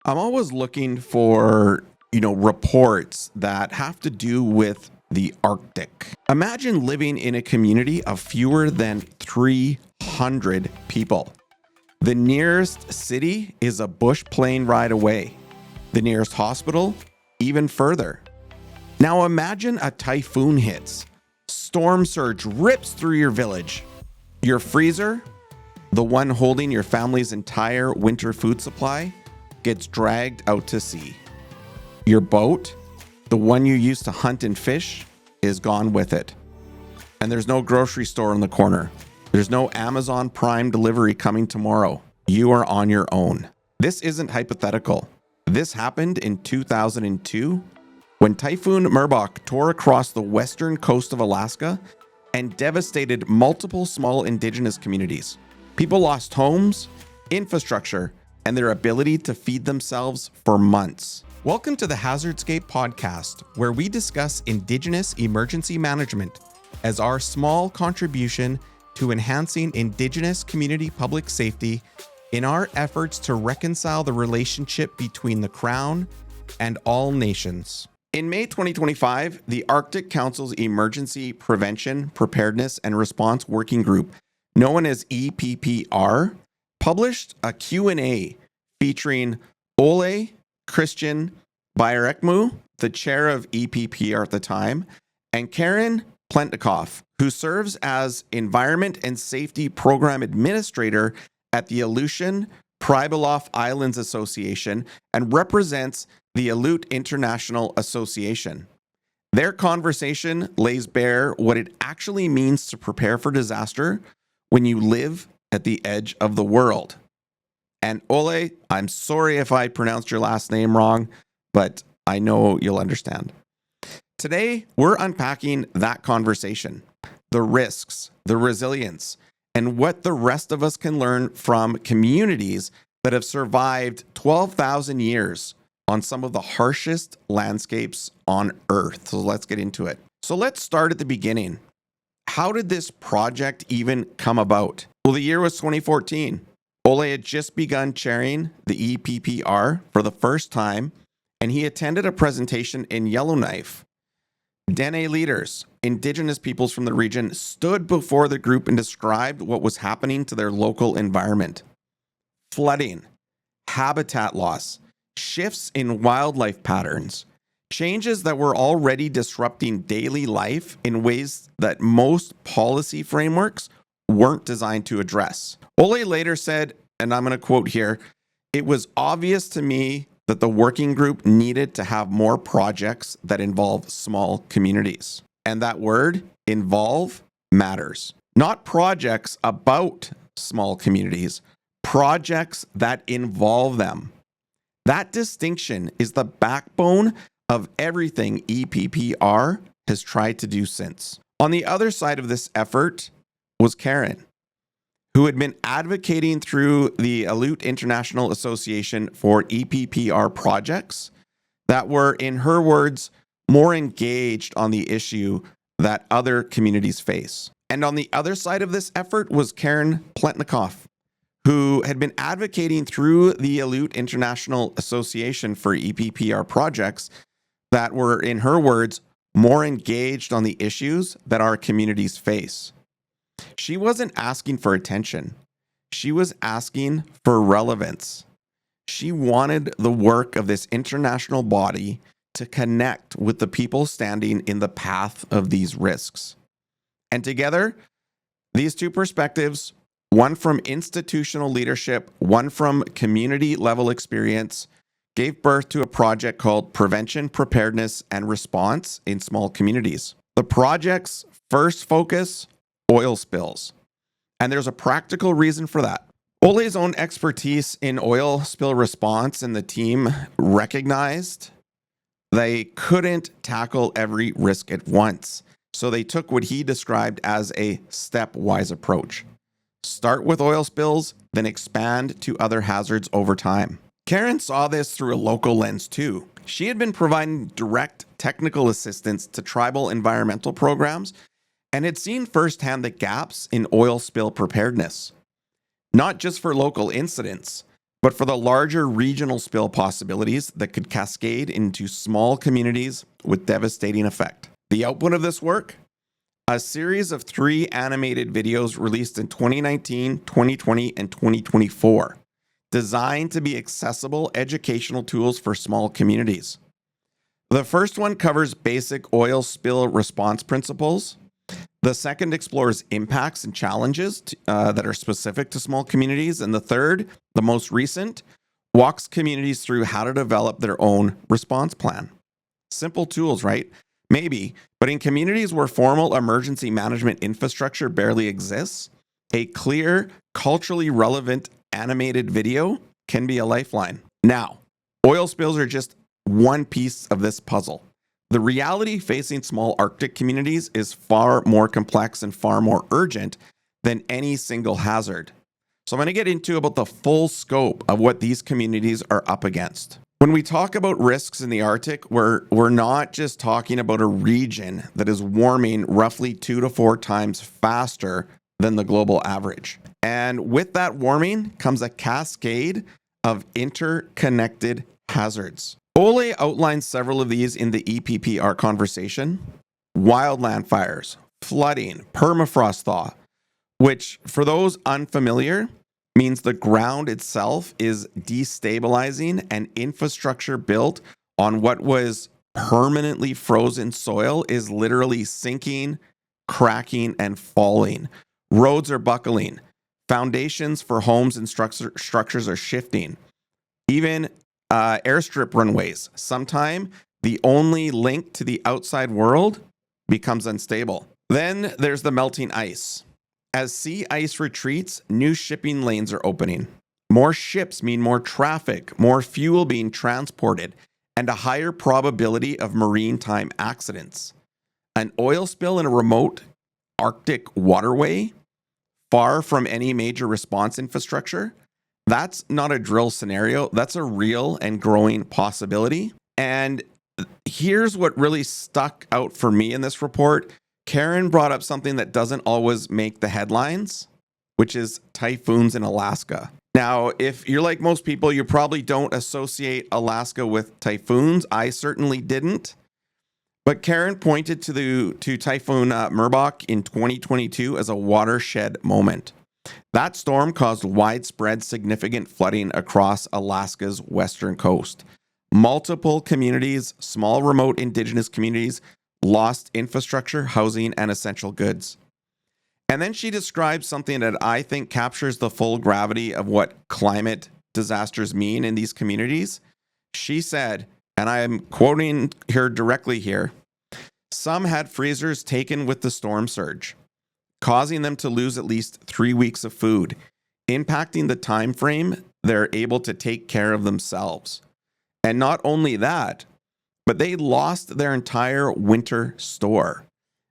I'm always looking for, reports that have to do with the Arctic. Imagine living in a community of fewer than 300 people. The nearest city is a bush plane ride away. The nearest hospital, even further. Now imagine a typhoon hits. Storm surge rips through your village. Your freezer, the one holding your family's entire winter food supply, gets dragged out to sea. Your boat, the one you used to hunt and fish, is gone with it. And there's no grocery store in the corner. There's no Amazon Prime delivery coming tomorrow. You are on your own. This isn't hypothetical. This happened in 2002 when Typhoon Merbok tore across the western coast of Alaska and devastated multiple small indigenous communities. People lost homes, infrastructure, and their ability to feed themselves for months. Welcome to the Hazardscape podcast, where we discuss Indigenous emergency management as our small contribution to enhancing Indigenous community public safety in our efforts to reconcile the relationship between the Crown and all nations. In May 2025, the Arctic Council's Emergency Prevention, Preparedness, and Response Working Group, known as EPPR, published a Q&A featuring Ole Kristian Bjerkemo, the chair of EPPR at the time, and Karen Pletnikoff, who serves as Environment and Safety Program Administrator at the Aleut Islands Association and represents the Aleut International Association. Their conversation lays bare what it actually means to prepare for disaster when you live at the edge of the world. And Ole, I'm sorry if I pronounced your last name wrong, but I know you'll understand. Today, we're unpacking that conversation, the risks, the resilience, and what the rest of us can learn from communities that have survived 12,000 years on some of the harshest landscapes on Earth. So let's get into it. So let's start at the beginning. How did this project even come about? Well, the year was 2014. Ole had just begun chairing the EPPR for the first time, and he attended a presentation in Yellowknife. Dene leaders, Indigenous peoples from the region, stood before the group and described what was happening to their local environment. Flooding, habitat loss, shifts in wildlife patterns, changes that were already disrupting daily life in ways that most policy frameworks weren't designed to address. Ole later said, and I'm going to quote here, "It was obvious to me that the working group needed to have more projects that involve small communities." And that word, involve, matters. Not projects about small communities, projects that involve them. That distinction is the backbone of everything EPPR has tried to do since. On the other side of this effort was Karen, who had been advocating through the Aleut International Association for EPPR projects that were, in her words, more engaged on the issue that other communities face. And on the other side of this effort was Karen Pletnikoff, who had been advocating through the Aleut International Association for EPPR projects that were, in her words, more engaged on the issues that our communities face. She wasn't asking for attention. She was asking for relevance. She wanted the work of this international body to connect with the people standing in the path of these risks. And together, these two perspectives, one from institutional leadership, one from community level experience, gave birth to a project called Prevention, Preparedness, and Response in Small Communities. The project's first focus, oil spills. And there's a practical reason for that. Ole's own expertise in oil spill response and the team recognized they couldn't tackle every risk at once. So they took what he described as a stepwise approach. Start with oil spills, then expand to other hazards over time. Karen saw this through a local lens too. She had been providing direct technical assistance to tribal environmental programs and had seen firsthand the gaps in oil spill preparedness, not just for local incidents, but for the larger regional spill possibilities that could cascade into small communities with devastating effect. The output of this work? A series of 3 animated videos released in 2019, 2020, and 2024, designed to be accessible educational tools for small communities. The first one covers basic oil spill response principles. The second explores impacts and challenges that are specific to small communities. And the third, the most recent, walks communities through how to develop their own response plan. Simple tools, right? Maybe, but in communities where formal emergency management infrastructure barely exists, a clear, culturally relevant animated video can be a lifeline. Now, oil spills are just one piece of this puzzle. The reality facing small Arctic communities is far more complex and far more urgent than any single hazard. So I'm going to get into about the full scope of what these communities are up against. When we talk about risks in the Arctic, we're not just talking about a region that is warming roughly 2 to 4 times faster than the global average. And with that warming comes a cascade of interconnected hazards. Ole outlines several of these in the EPPR conversation: wildland fires, flooding, permafrost thaw, which for those unfamiliar means the ground itself is destabilizing and infrastructure built on what was permanently frozen soil is literally sinking, cracking, and falling. Roads are buckling. Foundations for homes and structures are shifting. Even airstrip runways, sometime the only link to the outside world, becomes unstable. Then there's the melting ice. As sea ice retreats, new shipping lanes are opening. More ships mean more traffic, more fuel being transported, and a higher probability of maritime accidents. An oil spill in a remote Arctic waterway, far from any major response infrastructure, that's not a drill scenario. That's a real and growing possibility. And here's what really stuck out for me in this report. Karen brought up something that doesn't always make the headlines, which is typhoons in Alaska. Now, if you're like most people, you probably don't associate Alaska with typhoons. I certainly didn't. But Karen pointed to Typhoon Merbok in 2022 as a watershed moment. That storm caused widespread significant flooding across Alaska's western coast. Multiple communities, small remote indigenous communities, lost infrastructure, housing, and essential goods. And then she describes something that I think captures the full gravity of what climate disasters mean in these communities. She said, and I am quoting her directly here, some had freezers taken with the storm surge, causing them to lose at least 3 weeks of food, impacting the time frame they're able to take care of themselves. And not only that, but they lost their entire winter store,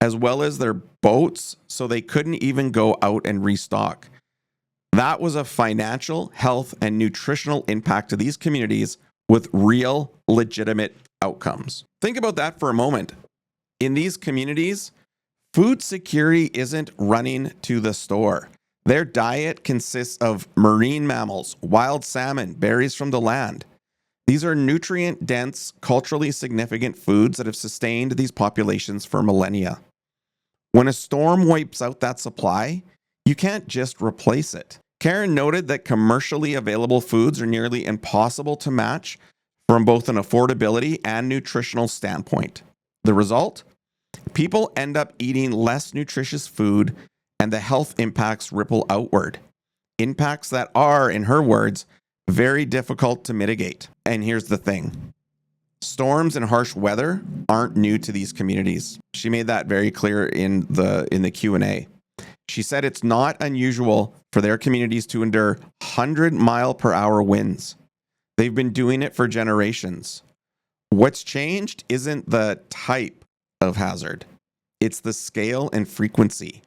as well as their boats, so they couldn't even go out and restock. That was a financial, health, and nutritional impact to these communities with real, legitimate outcomes. Think about that for a moment. In these communities, food security isn't running to the store. Their diet consists of marine mammals, wild salmon, berries from the land. These are nutrient-dense, culturally significant foods that have sustained these populations for millennia. When a storm wipes out that supply, you can't just replace it. Karen noted that commercially available foods are nearly impossible to match from both an affordability and nutritional standpoint. The result? People end up eating less nutritious food, and the health impacts ripple outward. Impacts that are, in her words, very difficult to mitigate. And here's the thing. Storms and harsh weather aren't new to these communities. She made that very clear in the Q&A. She said it's not unusual for their communities to endure 100-mile-per-hour winds. They've been doing it for generations. What's changed isn't the type of hazard. It's the scale and frequency.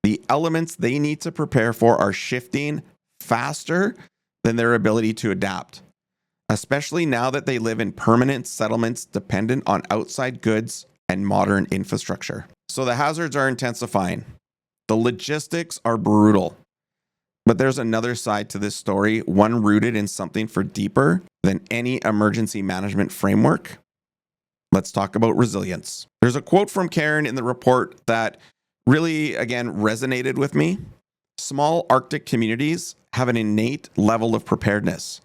The elements they need to prepare for are shifting faster than their ability to adapt, especially now that they live in permanent settlements dependent on outside goods and modern infrastructure. So the hazards are intensifying. The logistics are brutal. But there's another side to this story, one rooted in something far deeper than any emergency management framework. Let's talk about resilience. There's a quote from Karen in the report that really, again, resonated with me. Small Arctic communities have an innate level of preparedness.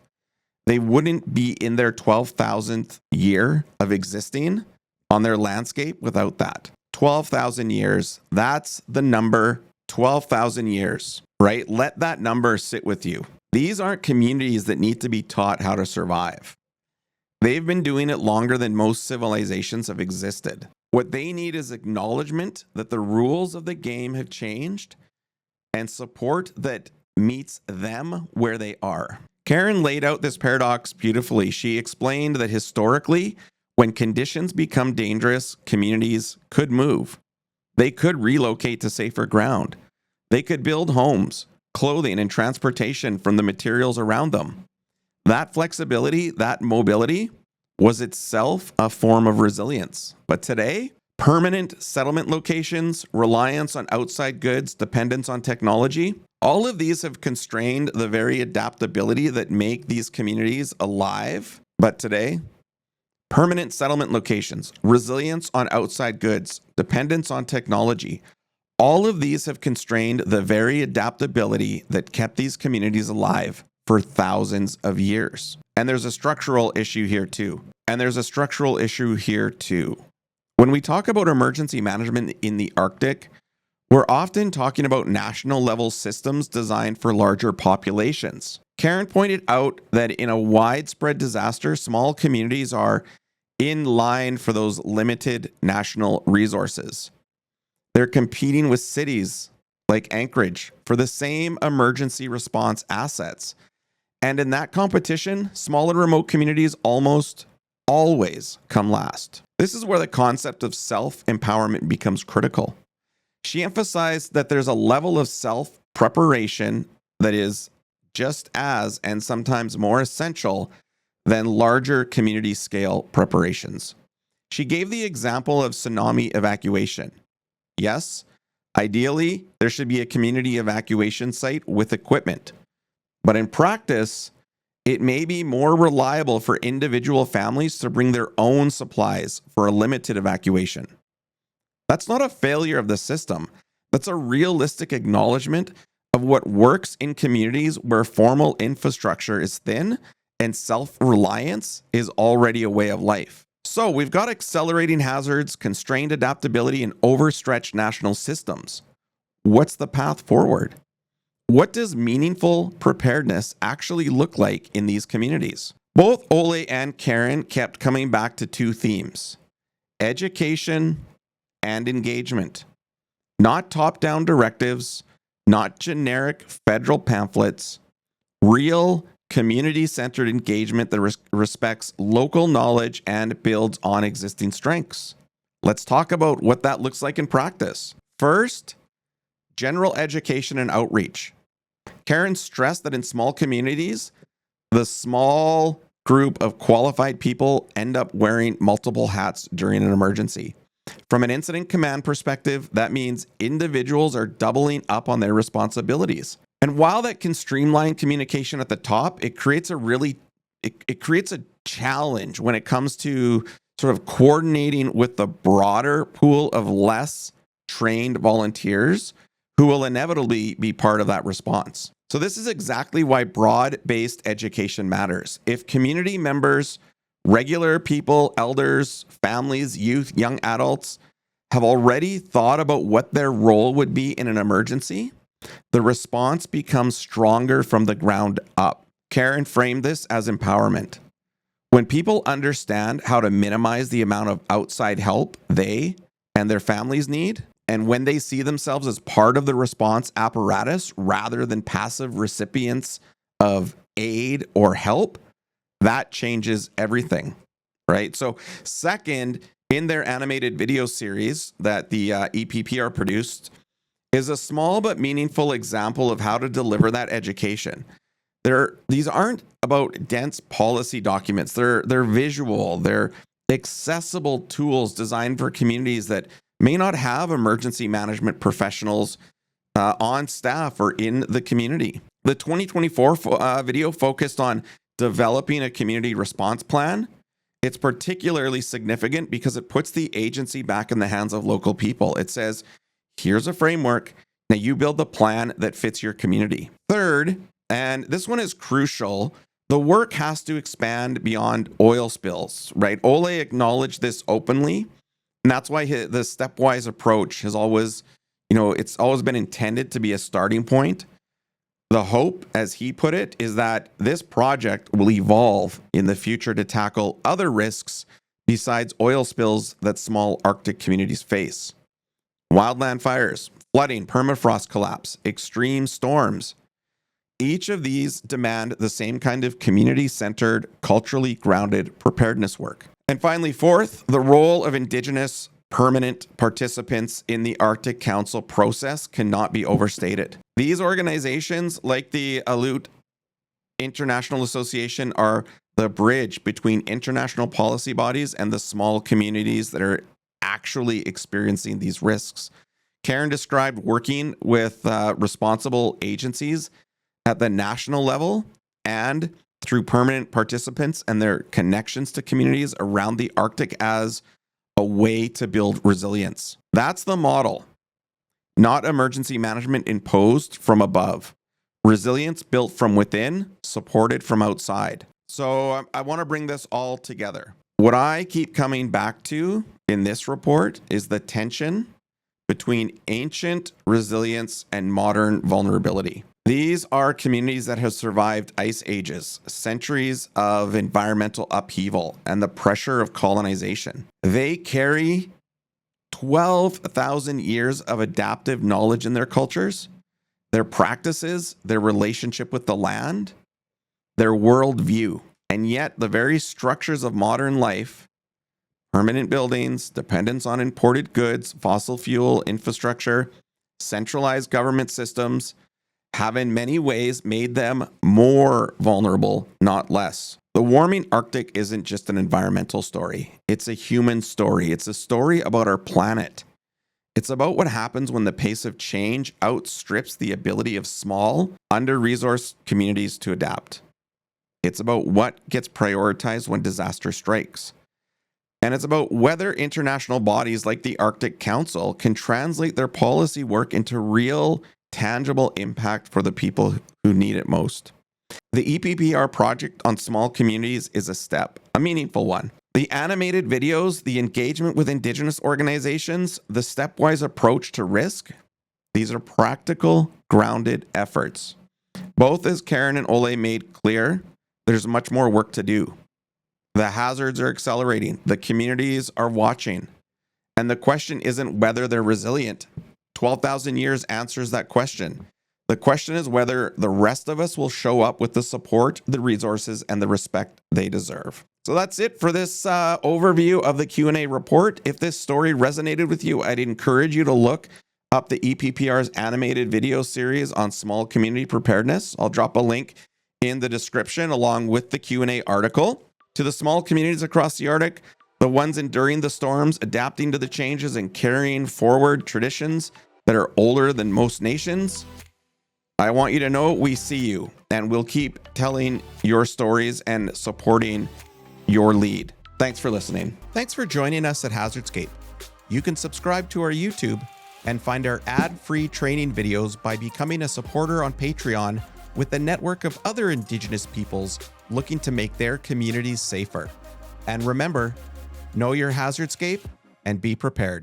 They wouldn't be in their 12,000th year of existing on their landscape without that. 12,000 years, that's the number, 12,000 years, right? Let that number sit with you. These aren't communities that need to be taught how to survive. They've been doing it longer than most civilizations have existed. What they need is acknowledgement that the rules of the game have changed and support that meets them where they are. Karen laid out this paradox beautifully. She explained that historically, when conditions become dangerous, communities could move. They could relocate to safer ground. They could build homes, clothing, and transportation from the materials around them. That flexibility, that mobility, was itself a form of resilience. But today, permanent settlement locations, reliance on outside goods, dependence on technology, all of these have constrained the very adaptability that make these communities alive. But today, permanent settlement locations, resilience on outside goods, dependence on technology, all of these have constrained the very adaptability that kept these communities alive for thousands of years. And there's a structural issue here too. When we talk about emergency management in the Arctic, we're often talking about national level systems designed for larger populations. Karen pointed out that in a widespread disaster, small communities are in line for those limited national resources. They're competing with cities like Anchorage for the same emergency response assets. And in that competition, small and remote communities almost always come last. This is where the concept of self-empowerment becomes critical. She emphasized that there's a level of self-preparation that is just as and sometimes more essential than larger community scale preparations. She gave the example of tsunami evacuation. Yes, ideally, there should be a community evacuation site with equipment. But in practice, it may be more reliable for individual families to bring their own supplies for a limited evacuation. That's not a failure of the system. That's a realistic acknowledgement of what works in communities where formal infrastructure is thin and self-reliance is already a way of life. So we've got accelerating hazards, constrained adaptability, and overstretched national systems. What's the path forward? What does meaningful preparedness actually look like in these communities? Both Ole and Karen kept coming back to two themes: education and engagement. Not top-down directives, not generic federal pamphlets, real community-centered engagement that respects local knowledge and builds on existing strengths. Let's talk about what that looks like in practice. First, general education and outreach. Karen stressed that in small communities, the small group of qualified people end up wearing multiple hats during an emergency. From an incident command perspective, that means individuals are doubling up on their responsibilities. And while that can streamline communication at the top, it creates a challenge when it comes to sort of coordinating with the broader pool of less trained volunteers who will inevitably be part of that response. So this is exactly why broad-based education matters. If community members, regular people, elders, families, youth, young adults have already thought about what their role would be in an emergency, the response becomes stronger from the ground up. Karen framed this as empowerment. When people understand how to minimize the amount of outside help they and their families need, and when they see themselves as part of the response apparatus rather than passive recipients of aid or help, that changes everything, right? So second, in their animated video series that the EPPR produced, is a small but meaningful example of how to deliver that education. These aren't about dense policy documents. They're visual. They're accessible tools designed for communities that may not have emergency management professionals on staff or in the community. The 2024 video focused on developing a community response plan. It's particularly significant because it puts the agency back in the hands of local people. It says, here's a framework. Now you build the plan that fits your community. Third, and this one is crucial, the work has to expand beyond oil spills, right? Ole acknowledged this openly, and that's why the stepwise approach has always, it's always been intended to be a starting point. The hope, as he put it, is that this project will evolve in the future to tackle other risks besides oil spills that small Arctic communities face. Wildland fires, flooding, permafrost collapse, extreme storms. Each of these demand the same kind of community-centered, culturally grounded preparedness work. And finally, fourth, the role of Indigenous permanent participants in the Arctic Council process cannot be overstated. These organizations, like the Aleut International Association, are the bridge between international policy bodies and the small communities that are actually experiencing these risks. Karen described working with responsible agencies at the national level and through permanent participants and their connections to communities around the Arctic as a way to build resilience. That's the model, not emergency management imposed from above. Resilience built from within, supported from outside. So I want to bring this all together. What I keep coming back to in this report is the tension between ancient resilience and modern vulnerability. These are communities that have survived ice ages, centuries of environmental upheaval, and the pressure of colonization. They carry 12,000 years of adaptive knowledge in their cultures, their practices, their relationship with the land, their worldview. And yet the very structures of modern life, permanent buildings, dependence on imported goods, fossil fuel infrastructure, centralized government systems, have in many ways made them more vulnerable, not less. The warming Arctic isn't just an environmental story. It's a human story. It's a story about our planet. It's about what happens when the pace of change outstrips the ability of small, under-resourced communities to adapt. It's about what gets prioritized when disaster strikes. And it's about whether international bodies like the Arctic Council can translate their policy work into real, tangible impact for the people who need it most. The EPPR project on small communities is a step, a meaningful one. The animated videos, the engagement with Indigenous organizations, the stepwise approach to risk, these are practical, grounded efforts. Both, as Karen and Ole made clear, there's much more work to do. The hazards are accelerating. The communities are watching. And the question isn't whether they're resilient. 12,000 years answers that question. The question is whether the rest of us will show up with the support, the resources, and the respect they deserve. So that's it for this overview of the Q&A report. If this story resonated with you, I'd encourage you to look up the EPPR's animated video series on small community preparedness. I'll drop a link in the description along with the Q&A article. To the small communities across the Arctic, the ones enduring the storms, adapting to the changes, and carrying forward traditions that are older than most nations, I want you to know we see you, and we'll keep telling your stories and supporting your lead. Thanks for listening. Thanks for joining us at Hazardscape. You can subscribe to our YouTube and find our ad-free training videos by becoming a supporter on Patreon with a network of other Indigenous peoples looking to make their communities safer. And remember, know your hazardscape and be prepared.